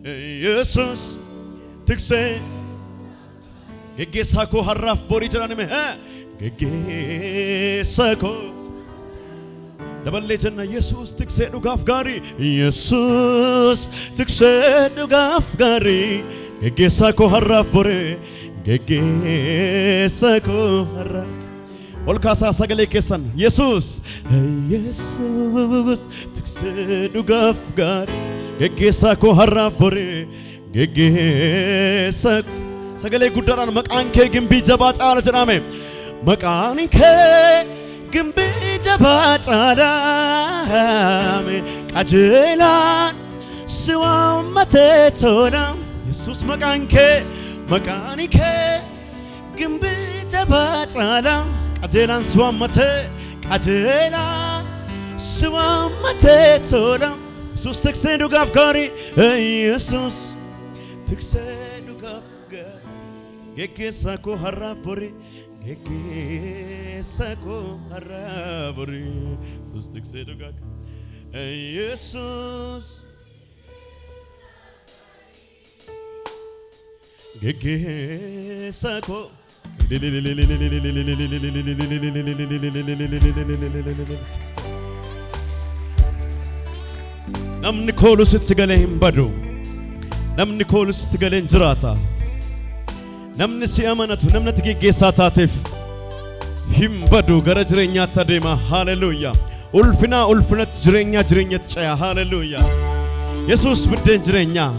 Jesus tikse geggeessaa koo har'aaf borii jedhanime geggeessaa koo dabalee jenna Yesuus tiksee dhugaaf gaarii Yesuus tiksee dhugaaf gaarii geggeessaa koo har'aaf borii geggeessaa koo har'aaf ol kaasaa sagalee keessan Yesuus Yesuus tiksee dhugaaf gaarii geggeessaa koo har'aaf borii geggeessaa sagalee guddaadhaan maqaan kee gimbii jabaa caala jedhame maqaan kee gimbii jabaa caalame qajeelaan si waammatee tola Yesuus maqaan kee gimbii jabaa caalame qajeelaan si waammatee tola Yesuus tiksee dhugaaf gaarii Yesuus tiksee dhugaaf gaarii geggeessaa koo har'aaf borii geggeessaa koo har'aaf borii Yesuus tiksee dhugaaf Yesuus geggeessaa koo namni koolu sitti galee hin badu namni koolu sitti galee hin jiraata namni si amanatu namni ati geggeessaa taateef hin badu gara jireenyaatti adeema haleluuyaa ulfinatti jireenyatti ce'a haleluuyaa Yesuus biddeen jireenyaa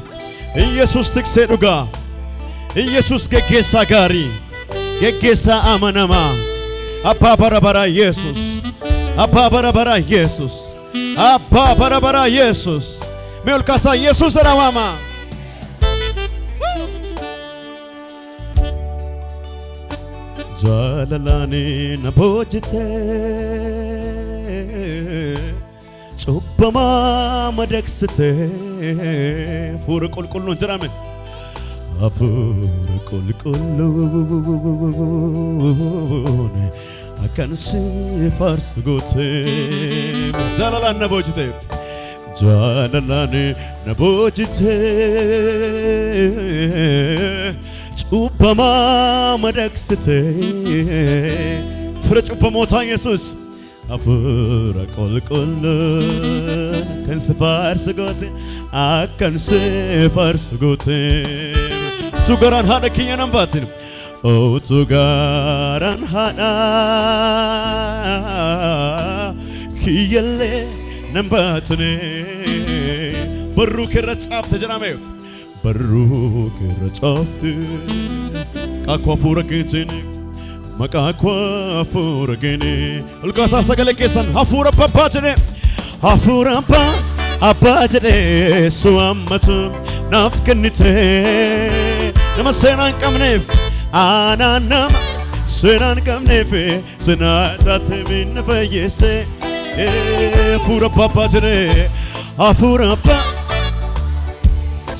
Yesuus tiksee dhugaa Yesuus geggeessaa gaarii geggeessaa amanamaa abbaa bara baraa Yesuus abbaa bara baraa Yesuus Abba bara bara Jesus me ol kasa Jesus rawama jalalani na bojite cubbama madaksite fur qulqullu jirame afur qulqullu akan si fars gote jalalan na bojite cubbama madaksite fur cubbamota Yesus afur qulqullun kan si fars gote tugaran hada kiyanam batin Oh tugaran hana kiyale nambatne barru kerachaf tejrame barru kerachaf kakofuragin makakofuragin ulkasa sagale kesan hafura babajne hafura abajne suamatu nafkanite namasenan kamnef ananam senan kamnefe senatat min fayeste fura papajre afura pa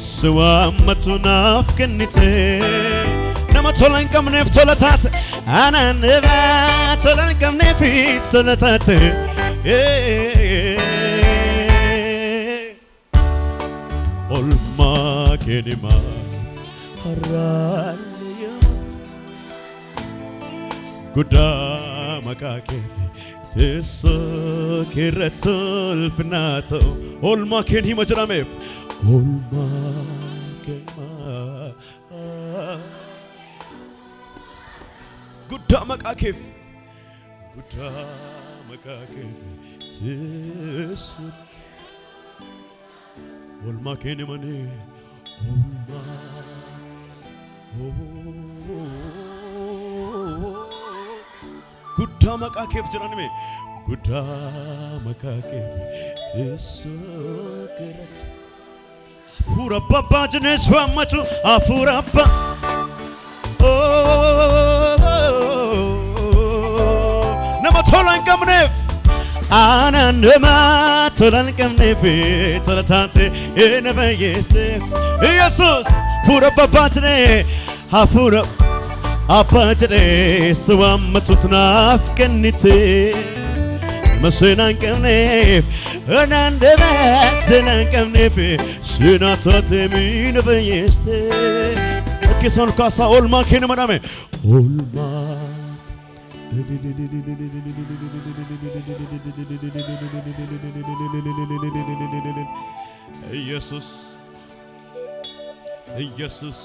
suamatu nafkanite namatolan kamnef tolatat ananeva tolan kamnefi tolatat olma kenima haral Guda makake teso kiratul finato olma ken hima jarame olma kema guda makake teso olma ken mane olma Guda makakef jiranime guda makakef tesokerat afura baba jnes wamatu afura ba nama tolan kamnef anandema tolan kamnef tolatate enavayeste Jesus fura baba jne afura Apajre swammatut nafkanite مسنان كمنيف أنا عندما سنان كمنيف سناتات مين بيستي كيسان كاسا أولما كين منامي أولما يسوس يسوس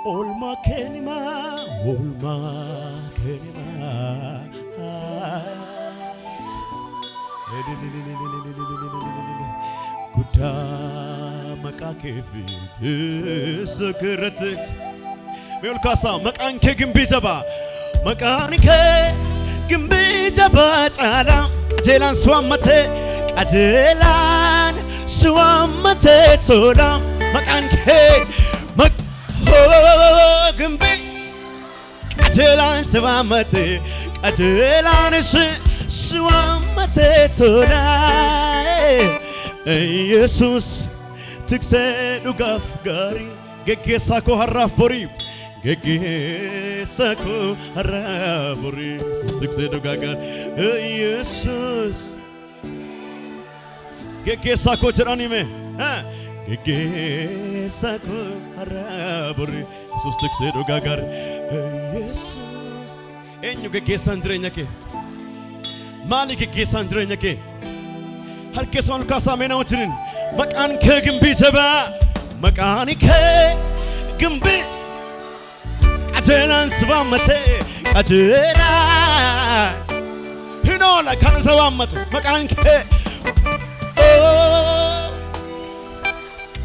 أولما كنما أولما كنما كتا مكاكفي تسكرتك ميول كاسا مكانك جنبي جبا مكانك جنبي جبا تعالى أجلان سوامته أجلان سوامته تولا مكانك جنبي أجلان سوامته أجلان سوامته تولا يسوس تكسر غفغاري جكساكو هرافوري جكساكو هرافوري يسوس تكسر غاغار يسوس جكساكو جراني مي جكساكو هرافوري يسوس تكسر غاغار يسوس انيو جكسان جرينيكي مالك جكسان جرينيكي هر كسان كاسا مينا وجرين مكان كجنبي جبا مكان كجنبي أجلان سوامته أجلان هنولا كان سوامته مكان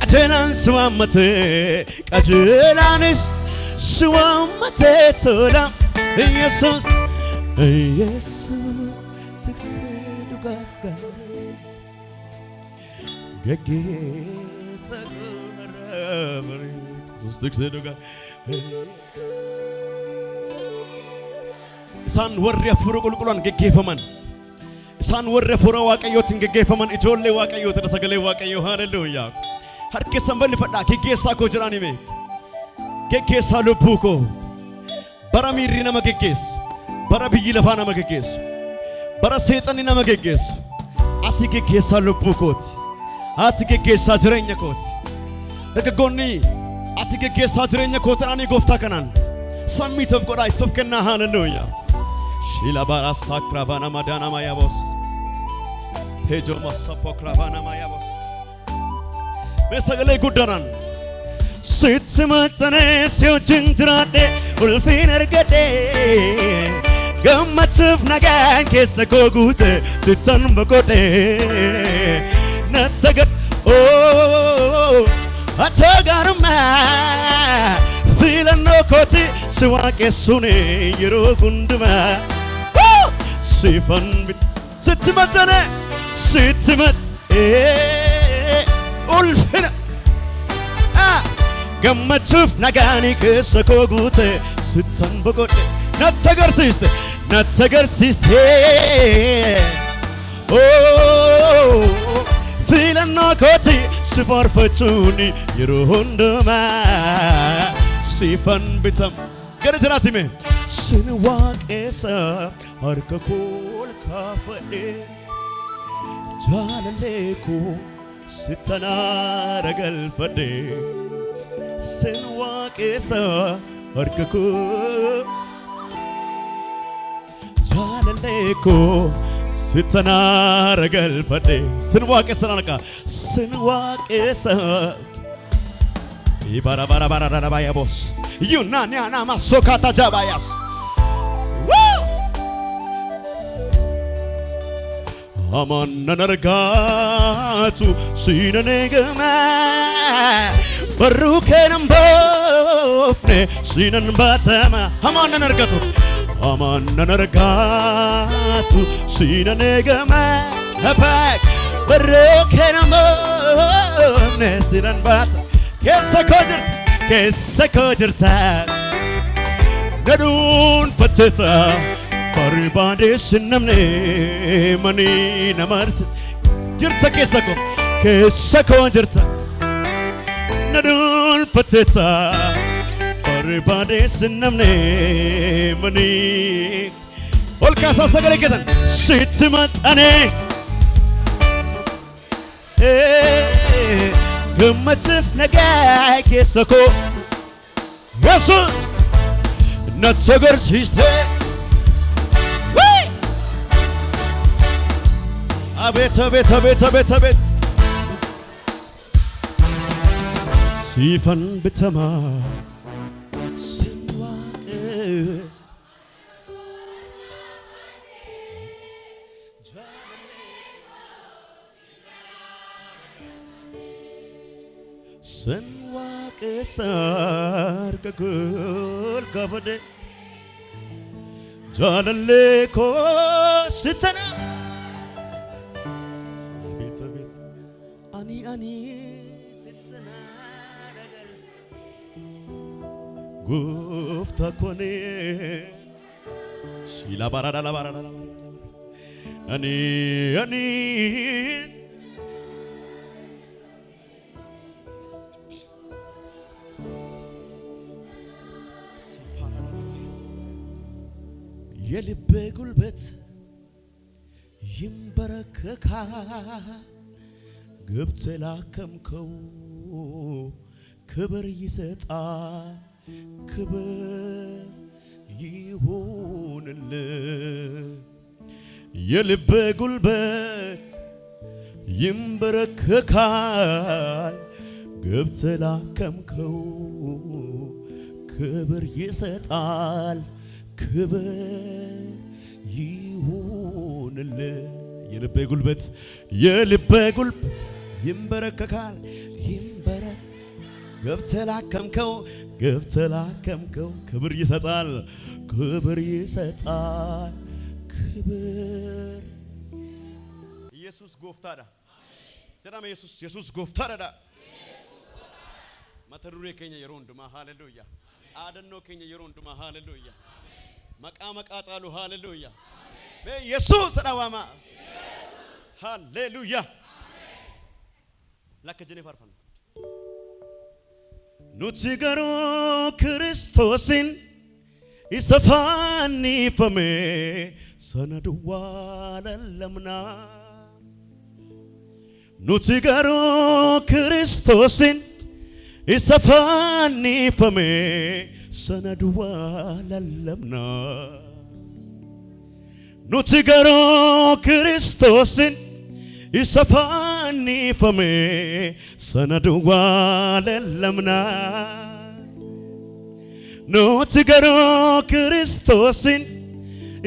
أجلان سوامته أجلان سوامته تولا يسوس يسوس تكسر غفغار إسان ورّي فورو قلقلان جيفمان إسان ورّي فورو واقعيوتين جيفمان إجولة واقعيوت رسالة واقعيو هاللويا هر كسم بلي فدا كيسا كوجراني مي كيسا لبوكو برا ميرينا ما كيس برا بيجي لفانا ما كيس برا سيطاني ما كيس أتي كيسا لبوكوت أتيك كيسا جرينيا كوت لكغوني أتيك كيسا جرينيا كوت أني غوفتا كنان سمي توف غوراي توف كنا هاللويا شيلا بارا ساكرافانا مادانا ما يابوس هيجو مصطفى كرافانا ما يابوس مسغلي غودران سيتسمتني سيو جنجرادي ولفين ارغدي غماتف نغان كيس لكوغوت ستن بغودي نتسجد oh أتجارما فيلن نوكوتي سواك سوني يرو كندما سيفن ستمتنا ستمت ألفنا كم تشوف نجاني كسكوغوت ستن بقول نتسجر سيست oh فيلن نوكوتي سفر فتوني يروهندما سيفن بتم كرجراتي مي سنواك إسا هركول كافدي جالليكو ستنا رجل فدي سنواك إسا هركول جالليكو ستنا رجل فدي سنواك إسا سنواك إسا Ibara bara bara bara baya boss. Yunani ana masokata jabayas. Woo! Aman nanargatu sinanegama. Barukenam bofne sinan batama. Aman nanargatu sinanegama. Hapak barukenam bofne sinan batama. كيسا كوجرتا ندون فتتا بربادي سنمني مني نمرت جرتا كيسا كوجرتا ندون فتتا بربادي سنمني مني والكاسة سجل كذا ست متأني كم تف نجاك يسكو يسوع نتسجر سيستي أبيت أبيت أبيت أبيت أبيت سيفن بتما سنواكس سنواكس أركول كفدي جالليكو ستنا أني ستنا رجل قفت كوني شيلا بارا لا بارا أني يلبي قلبت يمبرككا قبت لاكمكو كبر يسطال كبر يهون الله يلب قلبت يمبرككال قبت لاكمكو كبر يسطال كبر يهون الله يلب قلبت يمبرككال يمبرك قبت لاكمكو كبر يسطال كبر ኢየሱስ ጎፍታዳ ጀራማ ኢየሱስ ጎፍታዳ ማተሩሬ ከኛ የሮንዱማ ሃሌሉያ አደኖ ከኛ የሮንዱማ ሃሌሉያ መቃ ጣሉ ሃሌሉያ በኢየሱስ ዳዋማ ሃሌሉያ ለከጀኔ ፈርፈን ኑትገሩ ክርስቶስን ይሰፋኒ ፈሜ ሰነዱዋ ለለምና ኑትገሩ ክርስቶስን ይሰፋኒ ፈሜ ሰነዱዋ ለለምና ኑትገሩ ክርስቶስን ይሰፋኒ ፈሜ ሰነዱዋ ለለምና ኑትገሩ ክርስቶስን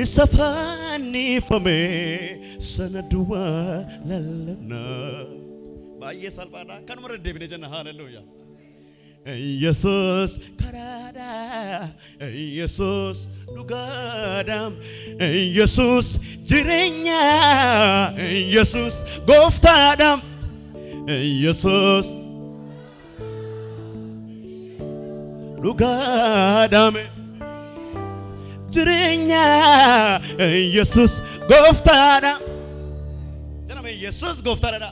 ይሰፋኒ ፈሜ ሰነዱዋ ለለምና ባየ ሰልባዳ ከንመረ ደብነ ጀና ሃሌሉያ ኢየሱስ ከራዳ ኢየሱስ ዱጋዳም ኢየሱስ ጅሬኛ ኢየሱስ ጎፍታዳም ኢየሱስ ዱጋዳም ጅሬኛ ኢየሱስ ጎፍታዳም ጀናም ኢየሱስ ጎፍታዳዳ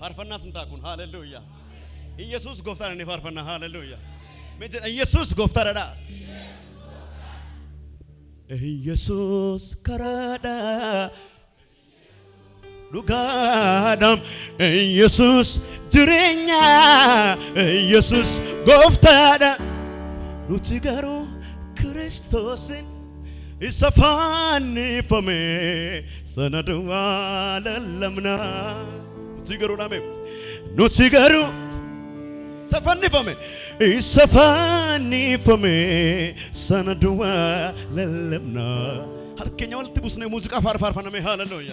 ፋርፈና ስንታኩን ሃሌሉያ ኢየሱስ ጎፍታዳ ነው ፋርፈና ሃሌሉያ መጀ ኢየሱስ ጎፍታዳ ኢየሱስ ከራዳ ዱጋዳም ኢየሱስ ጅሬኛ ኢየሱስ ጎፍታዳ ኑትገሩ ክርስቶስን ይሰፋኒ ፈሜ ሰነዱዋ ለለምና ኑትገሩ ናሜ ኑትገሩ ሰፋኒ ፈሜ ይሰፋኒ ፈሜ ሰነዱዋ ለለምና ሀልከኛ ወልት ቡስነ ሙዚቃ ፋርፋርፋና ሜ ሃሌሉያ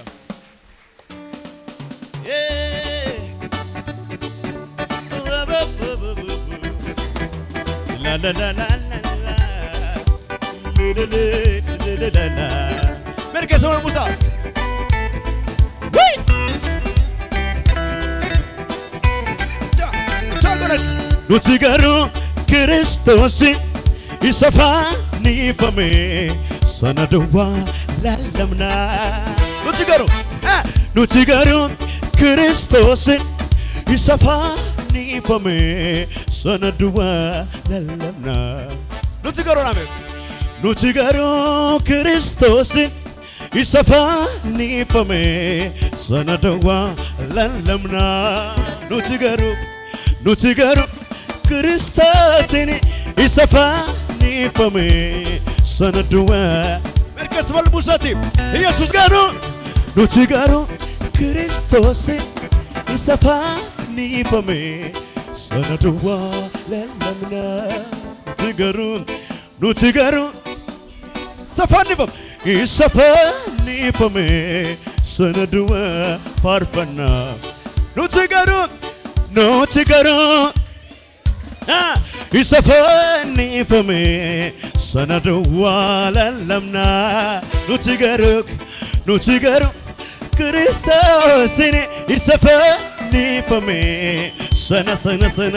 la la la la la la merke sama Musa wait cha goran ኑትገሩ ክርስቶስን ይሰፋኒ ፈሜ ሰነዱዋ ለለምና ኑትገሩ ክርስቶስን ይሰፋኒ ፈሜ ሰነዱዋ ለለምና ኑትገሩ ናሜ nuti garuu Kiristoosin isa fannifame sana duwwaa lallabna. Nuti garuu Kiristoosin isa fannifame sana duwwaa. Merkas balbusati Yesus garuu nuti garuu Kiristoosin isa fannifame sana duwwaa lallabna. Nuti garuu safannifame isa fannifame sana duwwaa faarfanna. Nuti garuu isa fannifame sana duwwaa lallabna. Nuti garuu Kiristoosin isa fannifame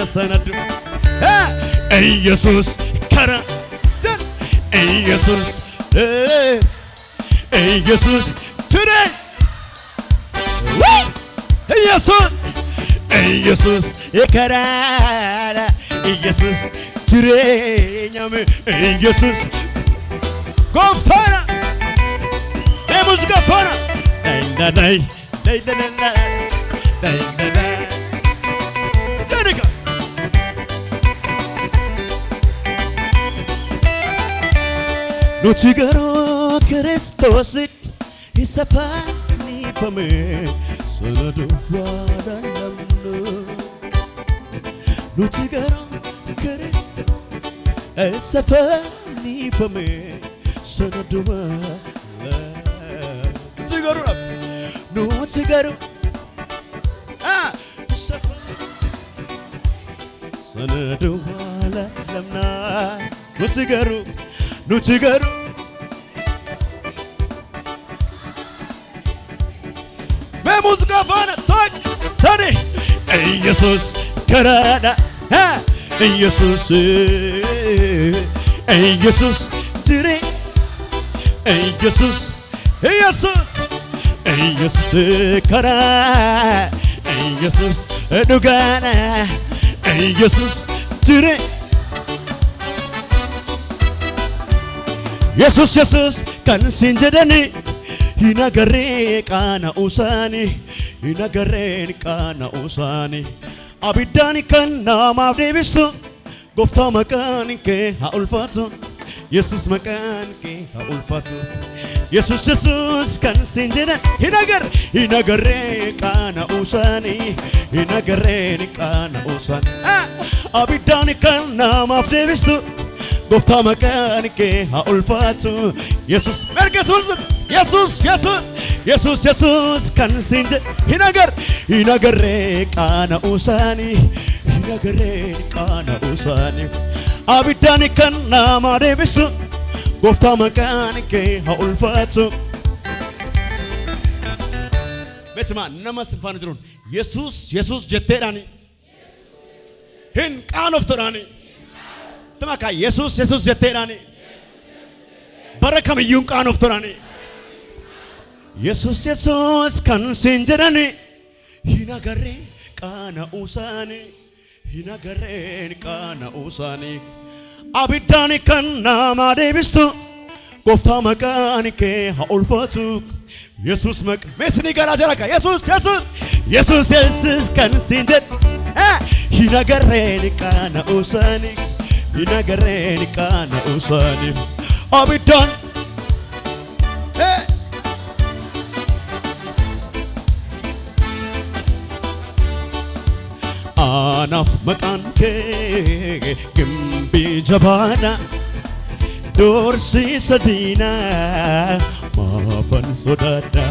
sana duwwaa. Yesus kara Jesus, Jesus today. Jesus, Ekarada. Jesus today. Jesus, Goftana. Demos Goftana. Janica. Nuti garuu Kiristoosin isa fannifame sana duwwaa lallabna. Nuti garuu Kiristoosin isa fannifame sana duwwaa lallabna. Nuti garuu isa sana duwwaa lallabna. Nuti garuu Música fana, toque, sane. Jesus, carada, Jesus, Jesus, dire, Jesus, carada, Jesus, dugana, Jesus, dire. Jesus, kan sinjedani. Hinagaree kana usani, hinagareen kana usani. Abiddaan kan namaaf deebistu, Gooftaa maqaan kee haa ulfaatu. Yesus maqaan kee haa ulfaatu. Yesus kan siin jedhan hinagaree kana usani, hinagareen kana usani. Abiddaan kan namaaf deebistu, Gooftaa maqaan kee haa ulfaatu. Yesus merga sultan. Jesus kan siin jedhan hinagaree kana usani, hinagaree kana usani. Abiddaan kan nama deebisu, Gooftaa maqaan kee haa ulfaatu. Beetuma nama sinfaan jiruun Yesus jetteedhaani hin qaanoftuudhaani. Tamaka Yesus jetteedhaani bara kamiyyuu hin qaanoftuudhaani. Jesus kan siin jedhani hinagareen kana usani, hinagareen kana usani. Abiddaan kan nama deebistu, Gooftaa maqaan kee haa ulfaatu. Yesus maqaan meesni garaa jalaka. Yesus kan siin jedhani hinagareen kana usani, hinagareen kana usani. Abiddaan anaaf maqaan kee gimbii jabaadha. Doorsiisa diinaa maafan sodaadha.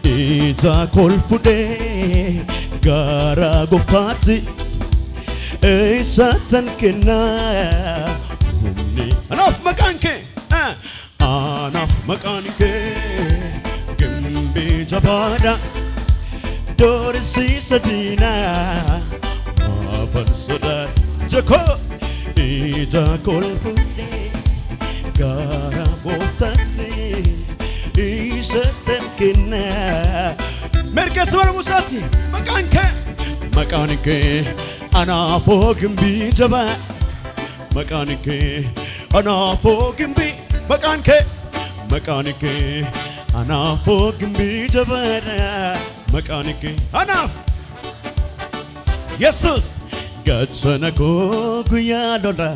Ija kolfudhee gara Gooftaatti isaan kennaa humni. Anaaf maqaan kee gimbii jabaadha. Doorsiisa diinaa maafan sodaadha. Ija kolfudhee gara Gooftaatti isaan kennaa. Merga sumana Musaati maqaan kee anaafoo gimbii jabaa. Maqaan kee Anaafoo gimbii maqaan kee anaafoo gimbii jabaadha maqaan kee anaaf Yesus gachana koo guyyaa lola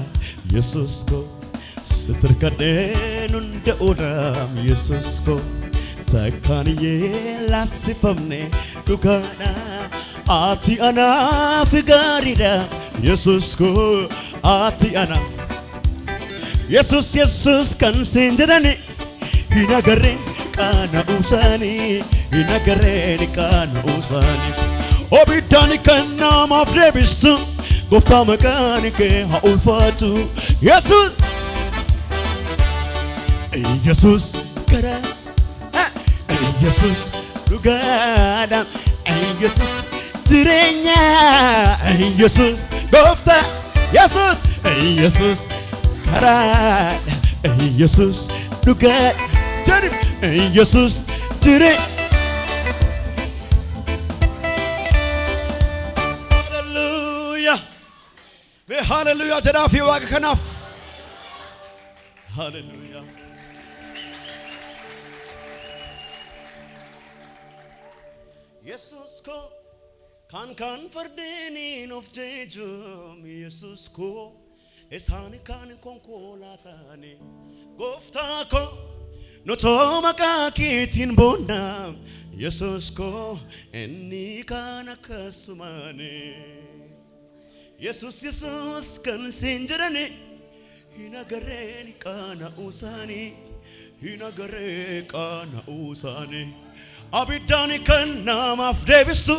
Yesus koo sitirkadhee nunda odaam Yesus koo takkaaniyyee laasifamne dhugaadha ati anaaf gaariidha Yesus koo ati anaaf Yesus kan siin jedhani hin agarreen qaana'uusaanii hin agarreen qaana'uusaanii obiddaan kan namaaf deebistu gooftaa maqaan kee haa ulfaatu Yesus karaa Yesus dhugaadha Yesus jireenya Yesus gooftaa Yesus karaa Yesus dhugaadha jarib Yesus jireenya Hallelujah jedhaafi waaqa kanaaf Hallelujah Yesus ko kan fardeenin of jeejum Yesus ko isaan kan konkolaataani gooftaa ko nutoo maqaa keetiin boonnaa Yesus ko inni kan akkasumaani Yesus kan siin jedhani hin agarreen qaana'uusaanii hin agarree qaana'uusaanii abiddaan kan namaaf deebistu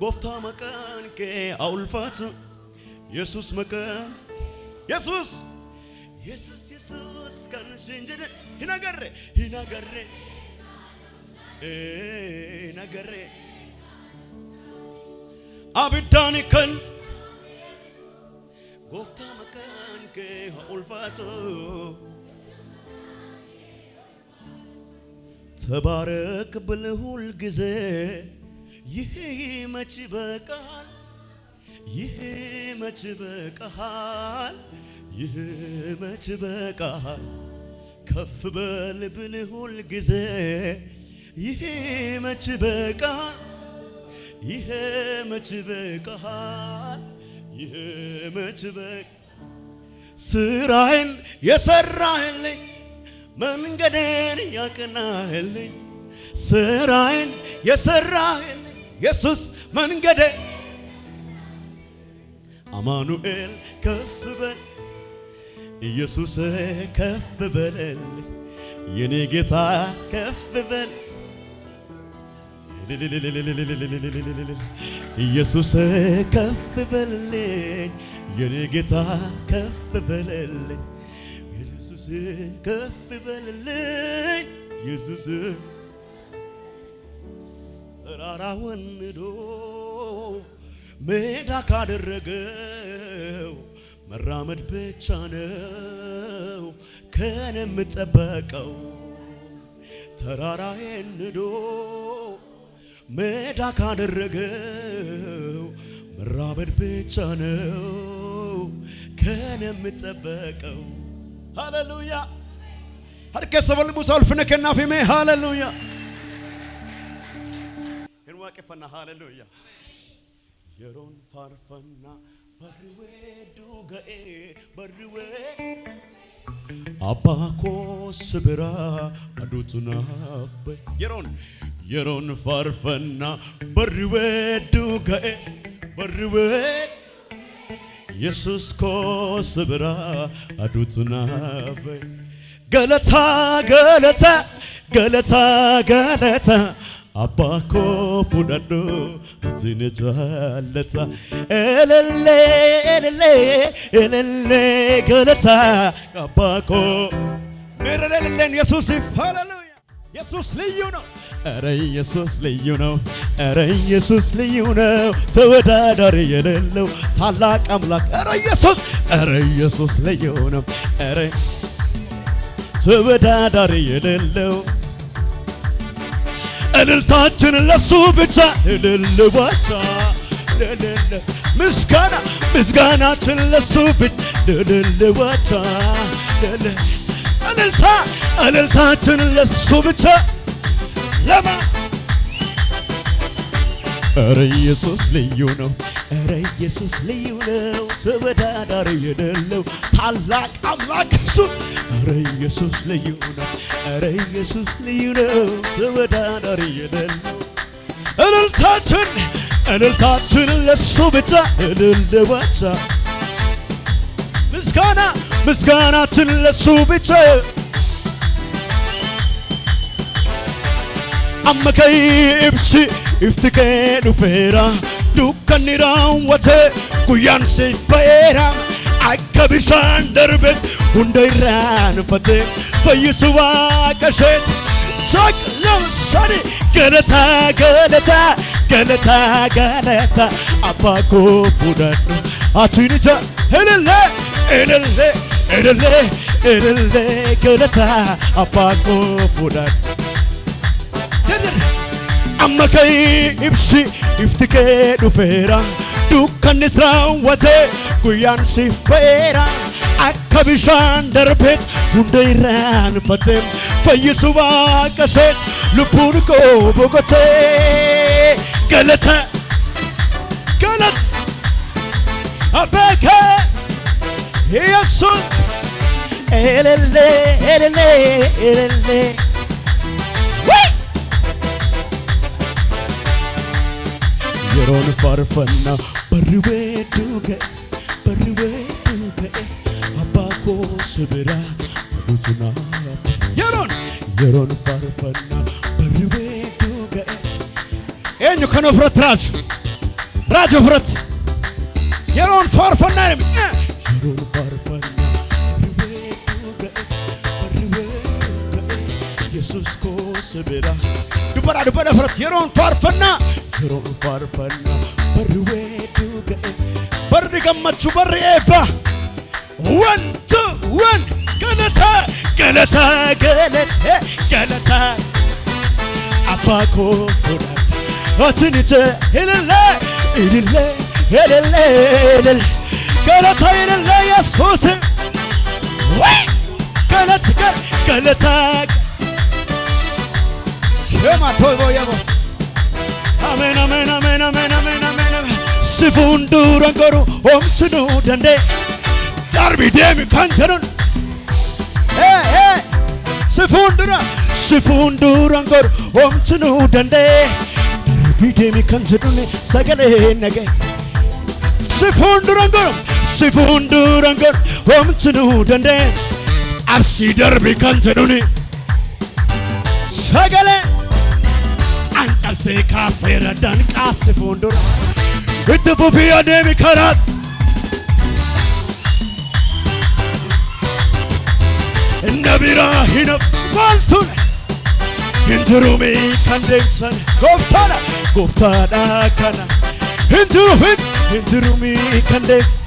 gooftaa maqaan kee haa ulfaatu Yesus maqaan Yesus kan siin jedhani hin agarree abiddaan kan gooftaa maqaan kee haa ulfaatu ተባረክ ብለህ ሁልጊዜ ይሄ መች በቃል ይሄ መች በቃል ከፍ በል ብለህ ሁልጊዜ ይሄ መች በቃል ስራዬን የሰራህልኝ መንገዴን ያቀናህልኝ ስራዬን የሰራህልኝ ኢየሱስ መንገዴ አማኑኤል ከፍ በል ኢየሱስ ከፍ በልልኝ የኔ ጌታ ከፍ በል ኢየሱስ ከፍ በልልኝ የኔ ጌታ ከፍ በልልኝ ኢየሱስ ከፍ በልልኝ ኢየሱስ ተራራውን ንዶ ሜዳ ካደረገው መራመድ ብቻ ነው ከኔ የምጠበቀው ተራራዬን ንዶ ሜዳ ካደረገው መራመድ ብቻ ነው ከኔ የምጠበቀው ሃሌሉያ ሀርከሰ በልቡ ሰልፍነ ከናፊሜ ሃሌሉያ እንዋቀፈና ሃሌሉያ የሮን ፋርፈና በርዌ ዱጋኤ በርዌ አባኮ ስብራ አዱቱናፍ የሮን ፋርፈና በርዌ ዱጋኤ በርዌ ኢየሱስ ኮ ስብራ አዱቱናፍ ገለታ ገለታ ገለታ ገለታ አባኮ ፉዳዶ ትነጃለታ ኤለሌ ኤለሌ ኤለሌ ገለታ አባኮ ሜረለለን ኢየሱስ ሃሌሉያ ኢየሱስ ልዩ ነው ኧረ ኢየሱስ ልዩ ነው ኧረ ኢየሱስ ልዩ ነው ተወዳዳሪ የሌለው ታላቅ አምላክ ኧረ ኢየሱስ ልዩ ነው ኧረ ተወዳዳሪ የሌለው እልልታችን ለሱ ብቻ እልልባቻ ምስጋናችን ለሱ ብቻ እልልባቻ እልልታችን ለሱ ብቻ ለማ ኧረ ኢየሱስ ልዩ ነው ኧረ ኢየሱስ ልዩ ነው ተወዳዳሪ የሌለው ታላቅ አምላክ እሱ ኧረ ኢየሱስ ልዩ ነው ኧረ ኢየሱስ ልዩ ነው ተወዳዳሪ የሌለው እልልታችን ለሱ ብቻ እልል ብቻ ምስጋናችን ለሱ ብቻ አመከይ ኢብሲ ኢፍትከ ዱፌራ ዱከኒ ራወተ ጉያን ሲፈራ አከብሻን ደርበት ሁንደይራን ፈተ ፈይስዋ ቀሸት ቻክ ለምሳሌ ገለታ አባኮ ቡዳዱ አቱንጃ እልል ገለታ አባኮ ቡዳዱ አመከይ ኢብሲ ኢፍትከ ዱፌራ ዱከኒ ራወተ ጉያን ሲፈራ አከብሻን ደርበት ሁንደይራን ፈተ ፈይስዋ ቀሸት ልቡን ኮ ቦጎቴ ገለታ አበከ ኢየሱስ ኤሌሌ የሮን ፋርፈና በርዌ ዱገ አባኮ ስብራ ዱቱና የሮን ፋርፈና በርዌ ዱገ ኤኙ ከነፍረት ራጅ ፍረት የሮን ፋርፈና የሮን ፋርፈና በርዌ ኢየሱስ ኮ ስብራ ዱበራ ፍረት የሮን ፋርፈና በርዌ ዱገ በር ገመቹ በር ኤባ ወንቱ ገለታ አባኮ ፉራድ አትንጨ እልል ገለታ እልል ኢየሱስ ወይ ገለታ ሸማቶይ ቦየቦ አሜን ሲፉንዱረንጎሩ ኦምችኑ ደንዴ ዳርቢ ዴሚ ካንቸኑን ሲፉንዱረንጎሩ ኦምችኑ ደንዴ ዳርቢ ዴሚ ካንቸኑን ሰገሌ ነገ ሲፉንዱረንጎሩ ኦምችኑ ደንዴ አብሲ ደርቢ ካንቸኑን ሰገሌ አንጨብሴ ካሴረ ዳንቃስ ሲፉንዱራ እትፉፊያ ዴሚ ካራት እነቢራ ሂነብ ማልቱን hinjurumi kandeessan gooftaadha kana hinjurumi kandeessan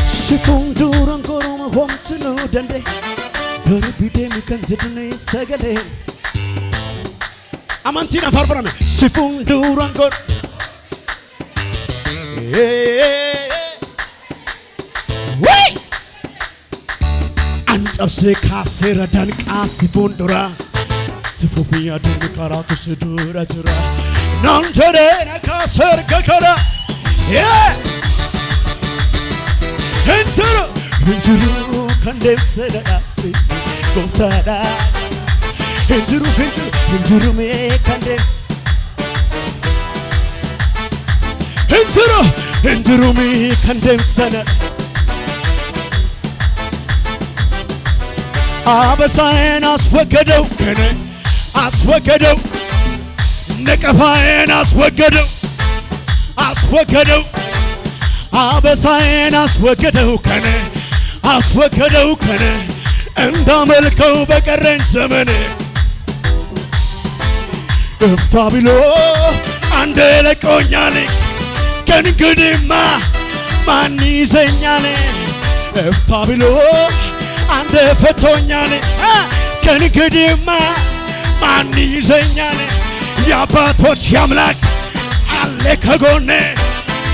si fuulduraan goroma homtu nu danda'e darbii deemi kan jedhune sagalee amantiin afaan barame si fuulduraan gor Anchapse kaasera danqaasi fuuldura Tifufii aduun karaatu si dura jira Naan jedheena kaaser kakara Hinjiru kan deemse dadhabsiise gooftaadha Hinjiru mee kan deemse Hinjiru mee kan deemse አበሳዬን አስወገደው ከኔ አስወገደው ነቀፋዬን አስወገደው አበሳዬን አስወገደው ከኔ እንዳመልከው በቀረኝ ዘመኔ እፍታ ብሎ አንዴ ለቆኛል ከእንግዲህማ ማን ይዘኛል እፍታ ብሎ አንተ ፈቶኛል ከእንግዲህማ ማን ይዘኛል የአባቶች አምላክ አለ ከጎኔ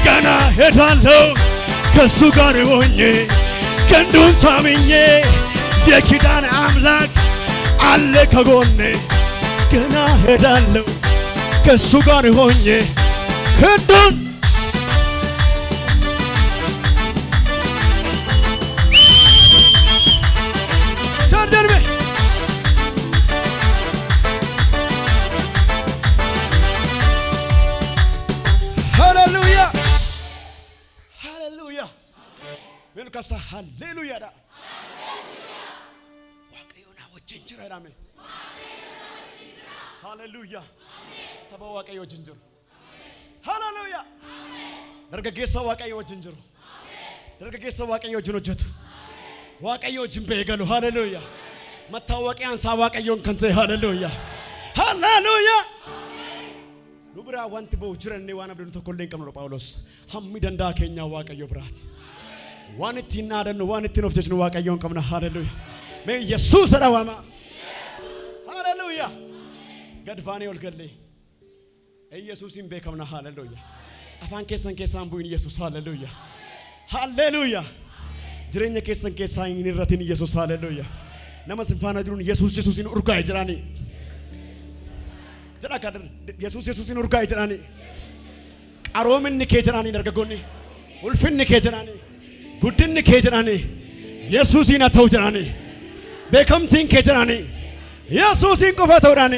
ገና ሄዳለሁ ከሱ ጋር ሆኜ ክንዱን ታምኜ የኪዳን አምላክ አለ ከጎኔ ገና ሄዳለሁ ከሱ ጋር ሆኜ ክንዱን ቻርጀርቤ ሃሌሉያ ሃሌሉያ ሜልካሳ ሃሌሉያ ዳ ዋቀዮና ወጅንጅራ ዳሜ ሃሌሉያ ሰባ ዋቀዮ ጅንጅሩ ሃሌሉያ ደርገጌሳ ዋቀዮ ጅንጅሩ ደርገጌሳ ዋቀዮ ጅኖጀቱ ዋቀዮ ጅንበ ገሉ ሃሌሉያ መታወቂያን ሳዋቀዮን ከንተ ሃሌሉያ ሃሌሉያ ኑብራ ዋንት በውጅረኔ ዋና ብደን ተኮሌን ቀምሮ ጳውሎስ ሐሚ ደንዳ ከኛ ዋቀዮ ብራት ዋንቲና ደን ዋንቲን ኦፍ ጀጅን ዋቀዮን ቀምና ሃሌሉያ ሜ ኢየሱስ ዳዋማ ሃሌሉያ ገድፋኔ ወልገሌ ኢየሱስን በከምና ሃሌሉያ አፋን ከሰን ቡን ኢየሱስ ሃሌሉያ ሃሌሉያ ጅረኛ ከሰን ከሳይን ንረትን ኢየሱስ ሃሌሉያ ነመስፋና ጅሩን ኢየሱስን ኡርጋ ይጅራኒ ጀራ ካደር ኢየሱስን ኡርጋ ይጅራኒ ቀሮምን ከጀራኒ ደርገጎኒ ውልፍን ከጀራኒ ጉድን ከጀራኒ ኢየሱስን አተው ጀራኒ በከምቲን ከጀራኒ ኢየሱስን ቆፈተው ዳኒ